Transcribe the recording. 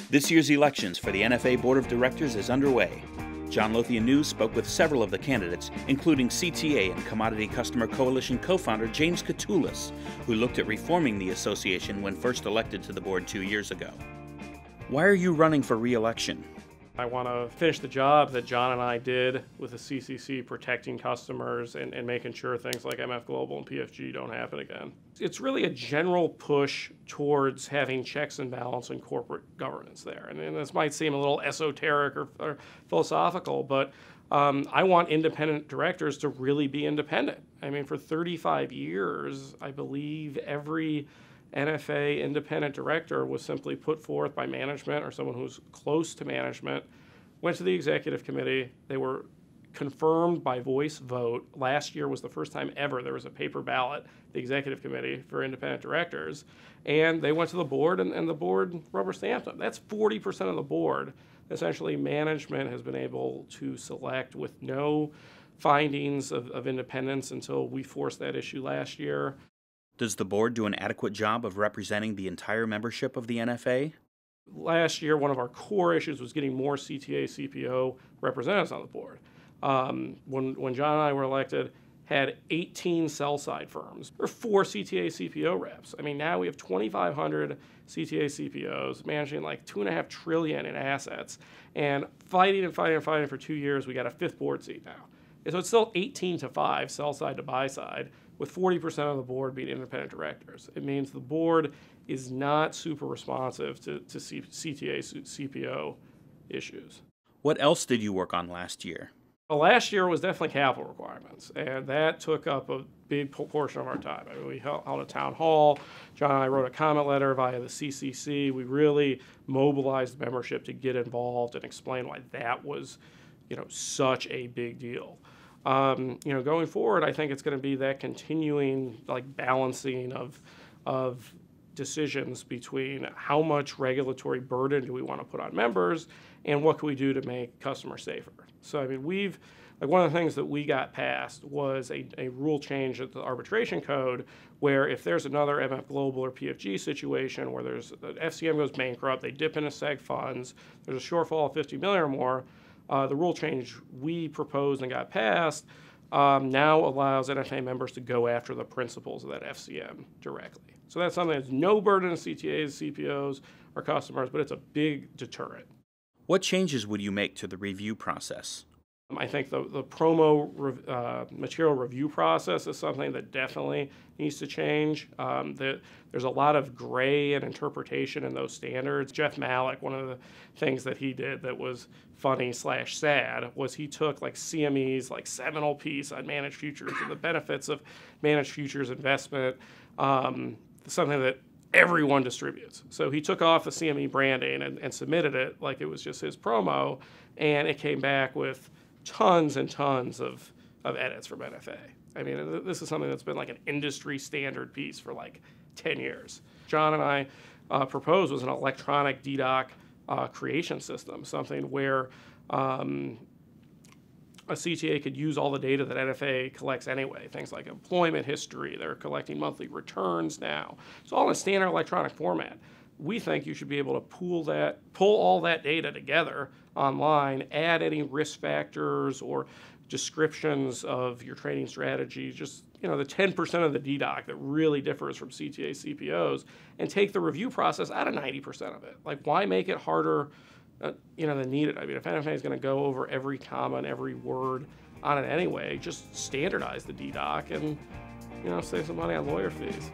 This year's elections for the NFA Board of Directors is underway. John Lothian News spoke with several of the candidates, including CTA and Commodity Customer Coalition co-founder James Koutoulas, who looked at reforming the association when first elected to the board 2 years ago. Why are you running for re-election? I want to finish the job that John and I did with the CCC, protecting customers and making sure things like MF Global and PFG don't happen again. It's really a general push towards having checks and balance in corporate governance there. And this might seem a little esoteric or philosophical, but I want independent directors to really be independent. I mean, for 35 years, I believe every NFA independent director was simply put forth by management or someone who's close to management, went to the executive committee, they were confirmed by voice vote. Last year was the first time ever there was a paper ballot, the executive committee for independent directors, and they went to the board and the board rubber stamped them. That's 40% of the board. Essentially, management has been able to select with no findings of independence until we forced that issue last year. Does the board do an adequate job of representing the entire membership of the NFA? Last year, one of our core issues was getting more CTA, CPO representatives on the board. When John and I were elected, had 18 sell-side firms. There were 4 CTA, CPO reps. I mean, now we have 2,500 CTA, CPOs managing like $2.5 trillion in assets, and fighting for 2 years, we got a 5th board seat now. And so it's still 18-5, sell-side to buy-side, with 40% of the board being independent directors. It means the board is not super responsive to CTA, CPO issues. What else did you work on last year? Well, last year was definitely capital requirements, and that took up a big portion of our time. I mean, we held a town hall. John and I wrote a comment letter via the CCC. We really mobilized the membership to get involved and explain why that was, such a big deal. Going forward, I think it's going to be that continuing balancing of decisions between how much regulatory burden do we want to put on members and what can we do to make customers safer. So, I mean, one of the things that we got passed was a rule change at the arbitration code where if there's another MF Global or PFG situation where there's the FCM goes bankrupt, they dip into seg funds, there's a shortfall of $50 million or more, the rule change we proposed and got passed now allows NFA members to go after the principals of that FCM directly. So that's something that's no burden to CTAs, CPOs, or customers, but it's a big deterrent. What changes would you make to the review process? I think the promo material review process is something that definitely needs to change. There's a lot of gray and interpretation in those standards. Jeff Malik, one of the things that he did that was funny/sad was he took CME's seminal piece on managed futures and the benefits of managed futures investment, something that everyone distributes. So he took off the CME branding and submitted it like it was just his promo, and it came back with tons and tons of edits from NFA. I mean, this is something that's been an industry standard piece for 10 years. John and I proposed was an electronic DDoC creation system, something where a CTA could use all the data that NFA collects anyway, things like employment history. They're collecting monthly returns now. It's all in a standard electronic format. We think you should be able to pull all that data together online, add any risk factors or descriptions of your trading strategy, just the 10% of the DDoC that really differs from CTA CPOs, and take the review process out of 90% of it. Why make it harder than needed? I mean, if NFA is going to go over every comma and every word on it anyway, just standardize the DDoC and save some money on lawyer fees.